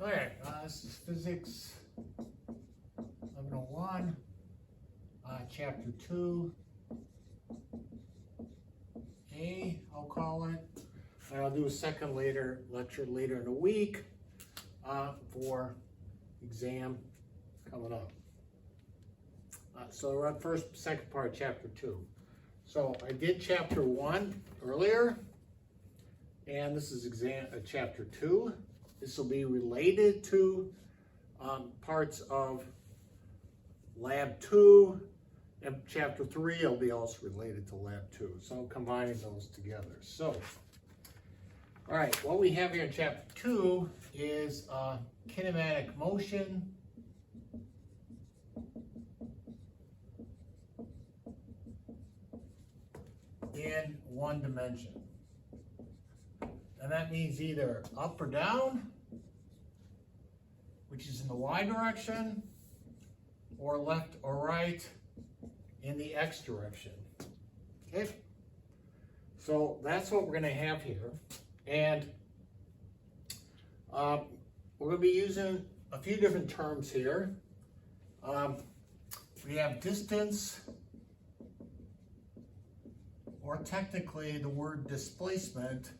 Okay, this is Physics 1101, Chapter 2A, I'll call it. And I'll do a second lecture later in the week for exam coming up. So we're on second part of Chapter 2. So I did Chapter 1 earlier, and this is Chapter 2. This will be related to parts of Lab 2, and Chapter 3 will be also related to Lab 2. So I'm combining those together. So, all right, what we have here in Chapter 2 is kinematic motion. In one dimension. And that means either up or down, which is in the y direction, or left or right in the x direction. Okay? So that's what we're going to have here. And we're going to be using a few different terms here. We have distance, or technically the word displacement,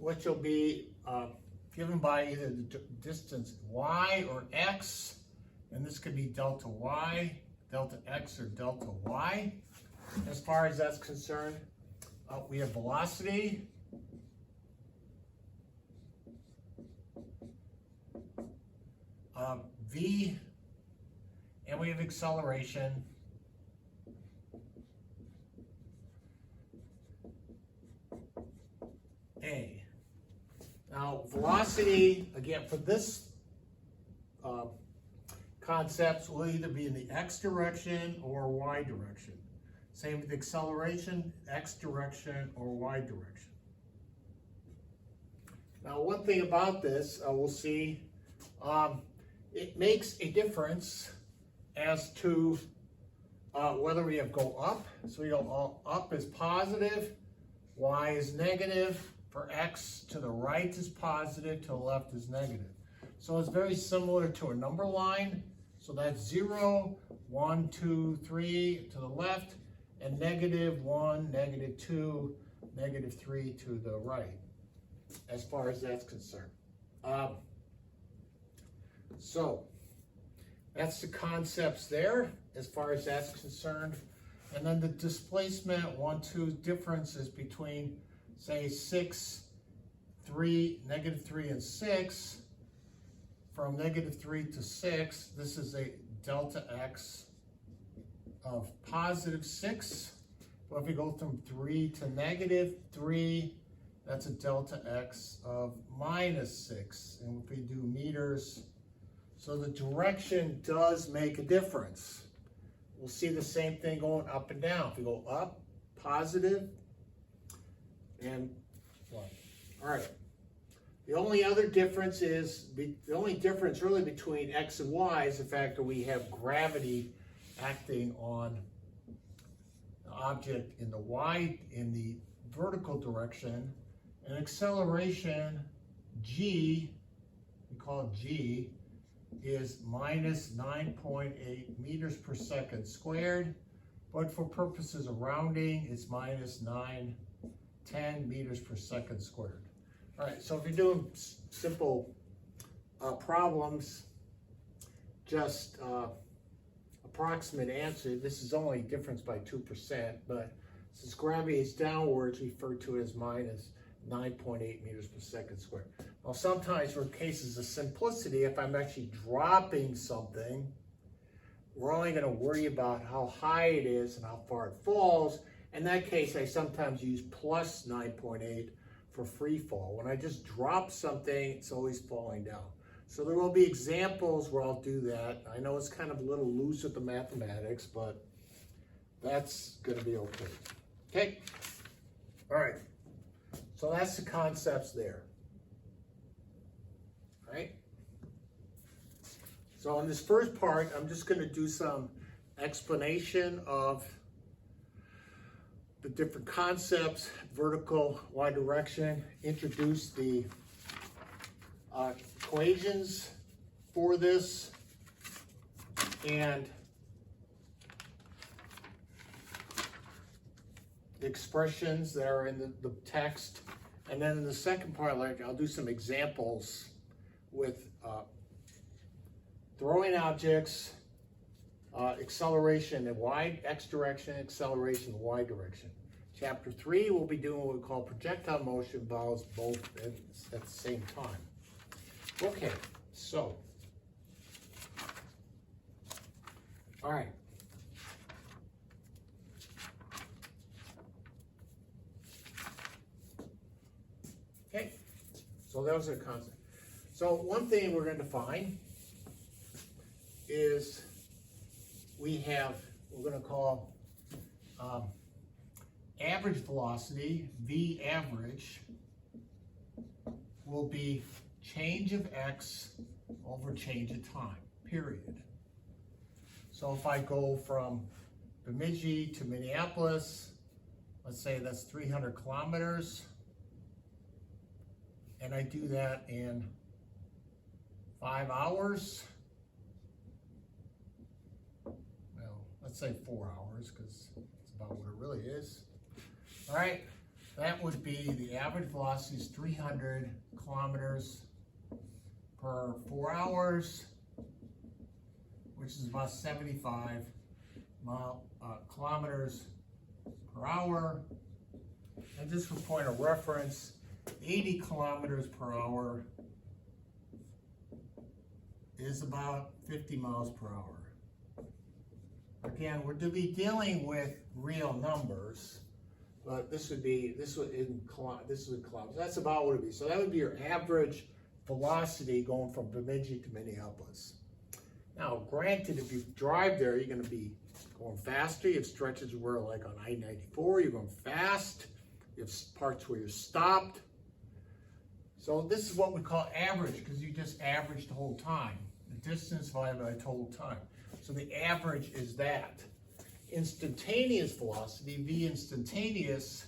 which will be given by either the distance y or x, and this could be delta y, delta x, or delta y. As far as that's concerned, we have velocity, v, and we have acceleration, a. Now, velocity, again, for this concept, will either be in the x direction or y direction. Same with acceleration, x direction or y direction. Now, one thing about this, we'll see, it makes a difference as to whether we go up. So we go up is positive, y is negative. For x, to the right is positive, to the left is negative. So it's very similar to a number line. So that's 0, 1, 2, 3 to the left, and negative 1, negative 2, negative 3 to the right, as far as that's concerned. So that's the concepts there, as far as that's concerned. And then the displacement, 1, 2 differences between, say, 6, 3, negative 3 and 6. From negative 3 to 6, this is a delta x of positive 6. But if we go from 3 to negative 3, that's a delta x of minus 6. And if we do meters, so the direction does make a difference. We'll see the same thing going up and down. If we go up, positive, and what? All right. The only other difference is, the only difference really between x and y is the fact that we have gravity acting on the object in the vertical direction, and acceleration, g, we call it g, is minus 9.8 meters per second squared, but for purposes of rounding, it's minus 10 meters per second squared. All right, so if you're doing simple problems, just approximate answer, this is only difference by 2%, but since gravity is downwards, referred to as minus 9.8 meters per second squared. Now, sometimes for cases of simplicity, if I'm actually dropping something, we're only going to worry about how high it is and how far it falls. In that case, I sometimes use plus 9.8 for free fall. When I just drop something, it's always falling down. So there will be examples where I'll do that. I know it's kind of a little loose with the mathematics, but that's going to be okay. Okay? All right. So that's the concepts there. All right? So in this first part, I'm just going to do some explanation of the the different concepts, vertical, y direction, introduce the equations for this, and the expressions that are in the text. And then in the second part, like, I'll do some examples with throwing objects, acceleration in x direction, acceleration in y direction. Chapter 3, we'll be doing what we call projectile motion, involves both at the same time. Okay, so, all right. Okay, so those are the concepts. So one thing we're going to define is we're going to call average velocity, V average, will be change of x over change of time, period. So if I go from Bemidji to Minneapolis, let's say that's 300 kilometers, and I do that in 5 hours, well, let's say 4 hours, because it's about what it really is. All right, that would be the average velocity is 300 kilometers per 4 hours, which is about 75 kilometers per hour. And just for point of reference, 80 kilometers per hour is about 50 miles per hour. Again, we're to be dealing with real numbers, but this would kilometers. That's about what it would be. So that would be your average velocity going from Bemidji to Minneapolis. Now, granted, if you drive there, you're going to be going faster. You have stretches where, like on I-94, you're going fast. You have parts where you're stopped. So this is what we call average, because you just average the whole time. The distance divided by total time. So the average is that. Instantaneous velocity, V instantaneous,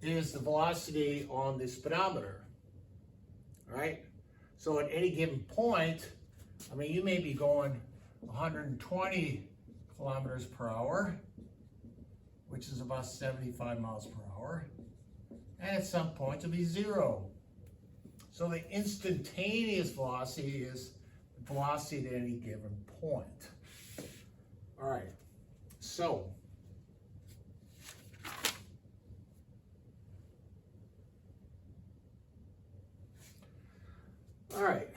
is the velocity on the speedometer, right? So at any given point, I mean, you may be going 120 kilometers per hour, which is about 75 miles per hour. And at some point it'll be 0. So the instantaneous velocity is the velocity at any given point. All right, so all right.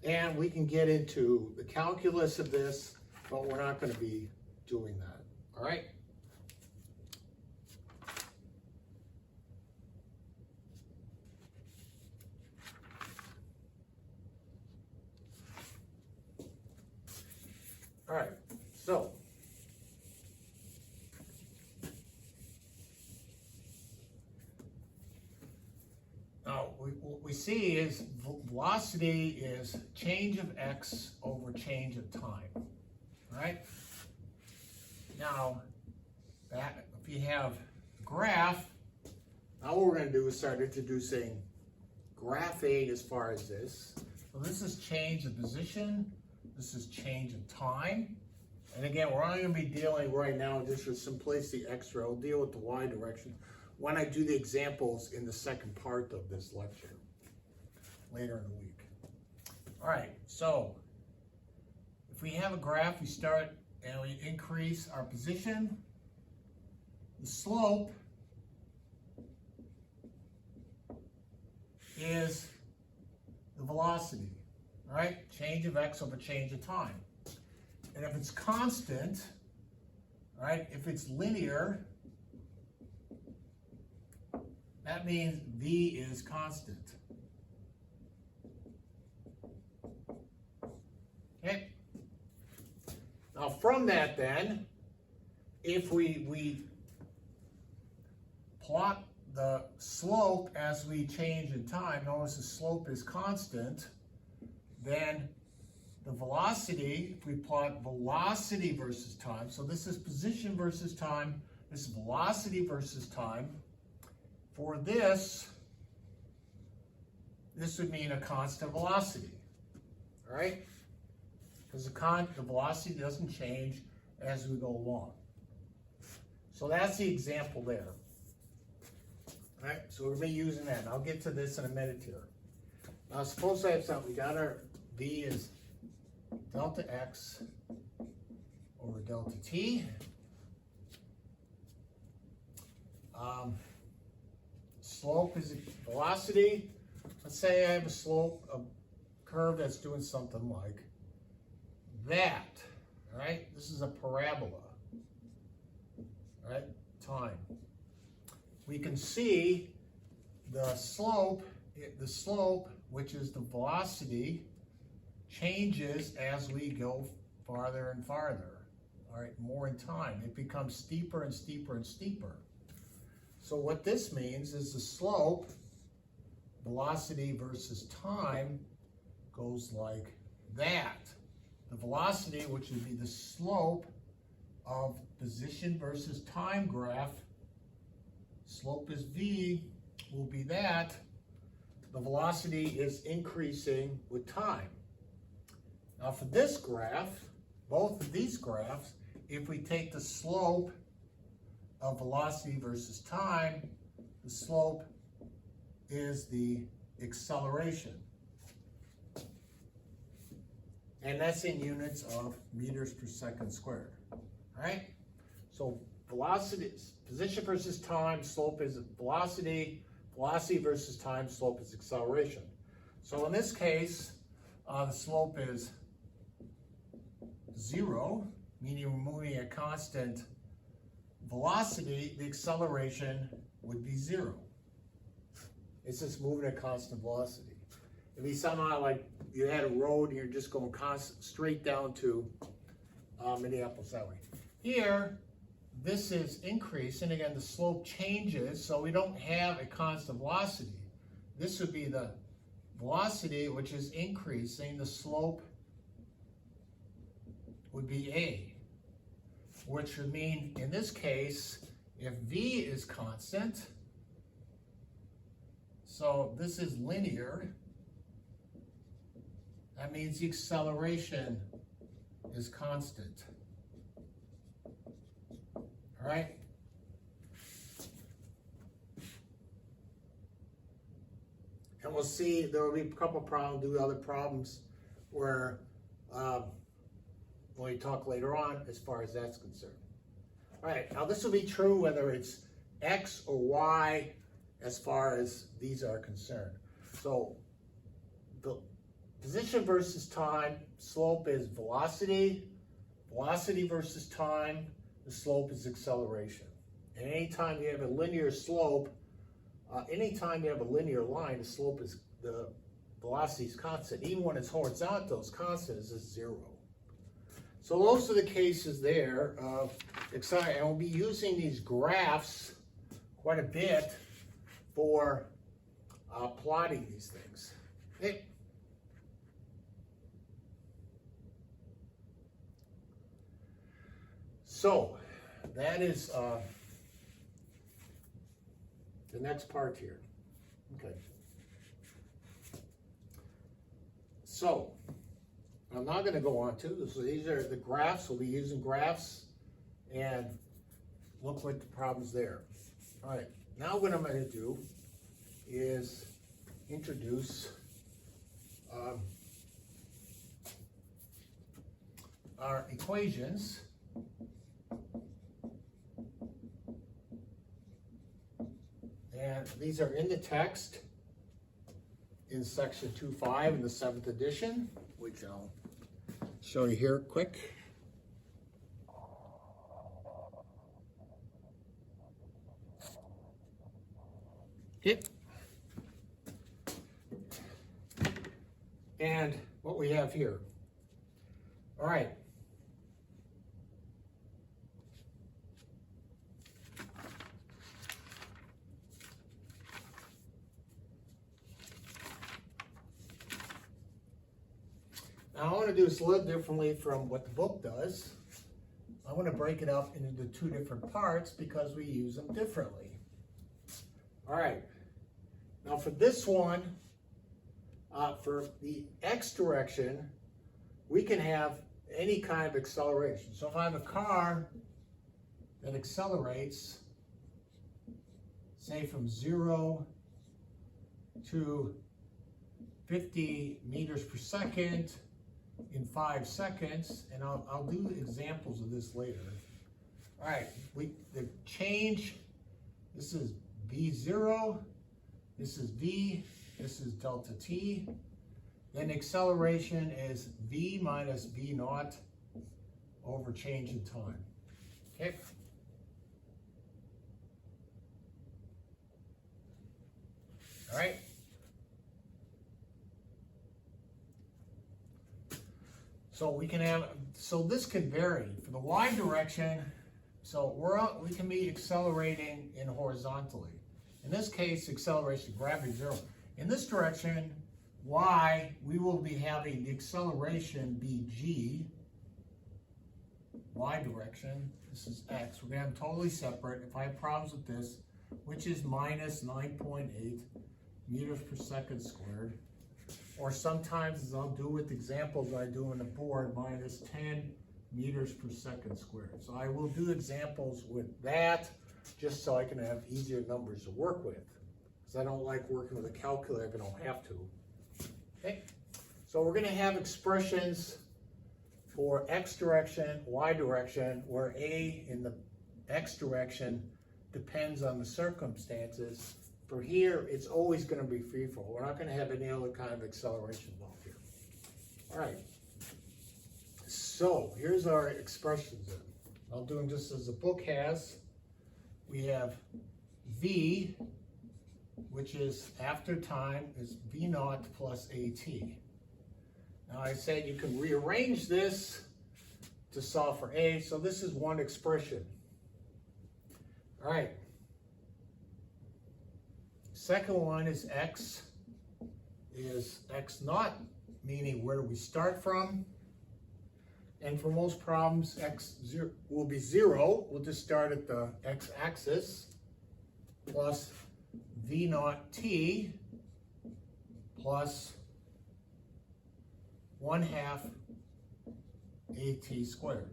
And we can get into the calculus of this, but we're not going to be doing that. All right? All right, so now what we see is velocity is change of x over change of time, right? Now, if you have a graph, now what we're going to do is start introducing graphing as far as this. So this is change of position, this is change of time. And again, we're only going to be dealing right now, just for simplicity extra, I'll deal with the y direction when I do the examples in the second part of this lecture, later in the week. All right, so if we have a graph, we start and we increase our position. The slope is the velocity, right? Change of x over change of time. And if it's constant, right, if it's linear, that means v is constant. Okay? Now from that then, if we plot the slope as we change in time, notice the slope is constant, then the velocity, if we plot velocity versus time, so this is position versus time, this is velocity versus time. For this would mean a constant velocity, all right? Because the velocity doesn't change as we go along. So that's the example there. All right, so we're going to be using that, and I'll get to this in a minute here. Now, suppose I have something, we got our V is delta x over delta t. Slope is velocity. Let's say I have a slope, a curve that's doing something like that. All right, this is a parabola. All right, time. We can see the slope, which is the velocity, changes as we go farther and farther. All right, more in time. It becomes steeper and steeper and steeper. So what this means is the slope, velocity versus time, goes like that. The velocity, which would be the slope of position versus time graph, slope is V, will be that. The velocity is increasing with time. Now for this graph, both of these graphs, if we take the slope of velocity versus time, the slope is the acceleration. And that's in units of meters per second squared. All right? So velocity, position versus time, slope is velocity. Velocity versus time, slope is acceleration. So in this case, the slope is 0, meaning we're moving at constant velocity. The acceleration would be 0. It's just moving at constant velocity. If you somehow, like, you had a road and you're just going straight down to Minneapolis that way. Here, this is increasing. Again, the slope changes, so we don't have a constant velocity. This would be the velocity, which is increasing. The slope would be A, which would mean, in this case, if V is constant, so this is linear, that means the acceleration is constant. All right? And we'll see, there will be a couple problems, do other problems where when we talk later on as far as that's concerned. All right, now this will be true whether it's X or Y as far as these are concerned. So the position versus time, slope is velocity. Velocity versus time, the slope is acceleration. And anytime you have a linear slope, anytime you have a linear line, the slope is, the velocity is constant. Even when it's horizontal, it's constant, it's just 0. So those are the cases there of exciting. And we'll be using these graphs quite a bit for plotting these things. Okay. So that is the next part here. Okay. So I'm not going to go on to, so these are the graphs. We'll be using graphs and look what the problem's there. All right, now what I'm going to do is introduce our equations. And these are in the text in section 2.5 in the 7th edition, which I'll show you here quick. Yep. And what we have here. All right. Now I want to do this a little differently from what the book does. I want to break it up into two different parts because we use them differently. All right. Now for this one, for the x direction, we can have any kind of acceleration. So if I have a car that accelerates, say from 0 to 50 meters per second in 5 seconds, and I'll do examples of this later. All right, the change, this is V0, this is V, this is delta T. Then acceleration is V minus V naught over change in time. Okay. All right. So we can have, so this can vary. For the y direction, so we can be accelerating in horizontally. In this case, acceleration, gravity 0. In this direction, y, we will be having the acceleration be g, y direction. This is x. We're going to have them totally separate. If I have problems with this, which is minus 9.8 meters per second squared. Or sometimes, as I'll do with examples I do on the board, minus 10 meters per second squared. So I will do examples with that just so I can have easier numbers to work with. Because I don't like working with a calculator if I don't have to. Okay, so we're going to have expressions for x direction, y direction, where a in the x direction depends on the circumstances. For here, it's always going to be free fall. We're not going to have any other kind of acceleration involved here. All right. So here's our expressions. I'll do them just as the book has. We have V, which is after time, is V naught plus AT. Now I said you can rearrange this to solve for A. So this is one expression. All right. Second one is x naught, meaning where do we start from? And for most problems, x will be 0. We'll just start at the x-axis plus v naught t plus 1/2 at squared.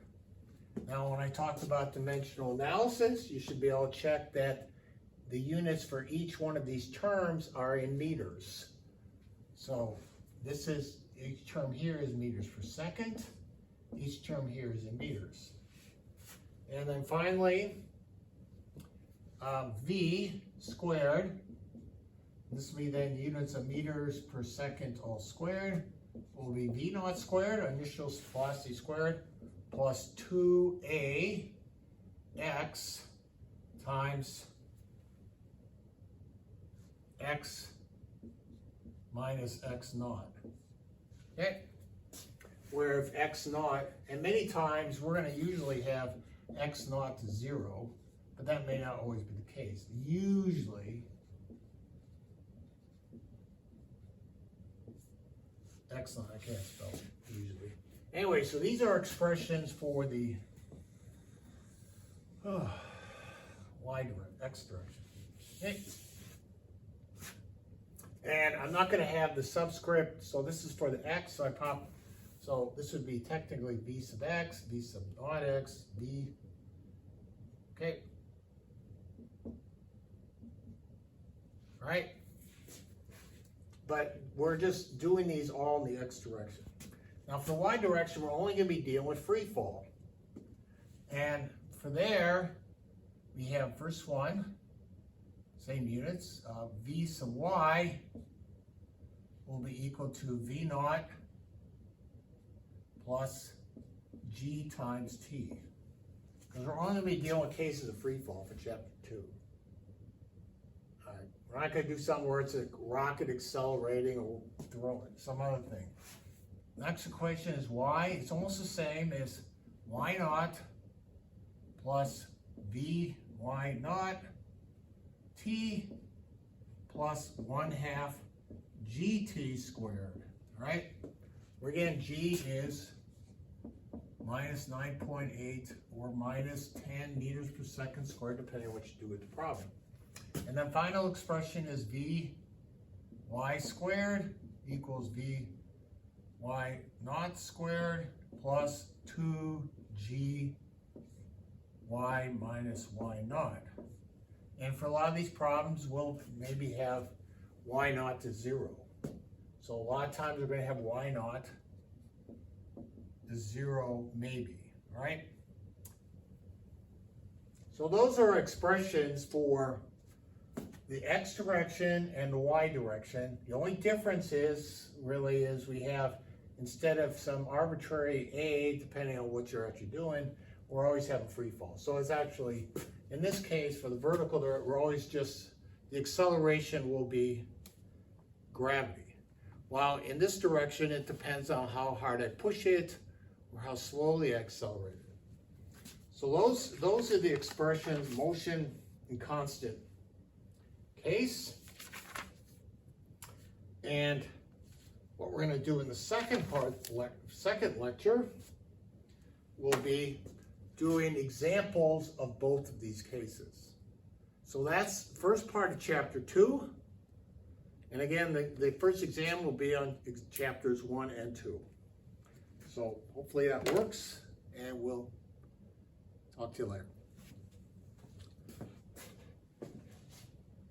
Now, when I talked about dimensional analysis, you should be able to check that the units for each one of these terms are in meters. So this is, each term here is meters per second. Each term here is in meters. And then finally, V squared, this will be then units of meters per second all squared, will be V naught squared, initial velocity squared, plus 2a x times x minus x naught. Okay? Where if x naught, and many times we're going to usually have x naught to 0, but that may not always be the case. Usually, x naught, I can't spell it, usually. Anyway, so these are expressions for the y direction, x direction. Okay. And I'm not going to have the subscript, so this is for the x, so I pop, so this would be technically v sub x, v sub naught x, v, okay. All right. But we're just doing these all in the x direction. Now for the y direction, we're only going to be dealing with free fall. And for there, we have first one, same units, v sub y will be equal to v naught plus g times t. Because we're only going to be dealing with cases of free fall for chapter 2. All right. We're not going to do something where it's a rocket accelerating or throwing, some other thing. Next equation is y. It's almost the same as y naught plus v y naught t plus 1/2 gt squared. All right. where again, G is minus 9.8 or minus 10 meters per second squared, depending on what you do with the problem. And then final expression is Vy squared equals Vy naught squared plus 2Gy minus Y naught. And for a lot of these problems, we'll maybe have Y naught to 0. So a lot of times we're going to have Y naught to 0 maybe, right? So those are expressions for the X direction and the Y direction. The only difference is, really, is we have, instead of some arbitrary A, depending on what you're actually doing, we're always having free fall. So it's actually, in this case, for the vertical, we're always just, the acceleration will be gravity. While in this direction, it depends on how hard I push it or how slowly I accelerate it. So those are the expressions, motion and constant case. And what we're going to do in the second lecture will be doing examples of both of these cases. So that's the first part of chapter 2. And again, the first exam will be on chapters 1 and 2. So hopefully that works, and we'll talk to you later.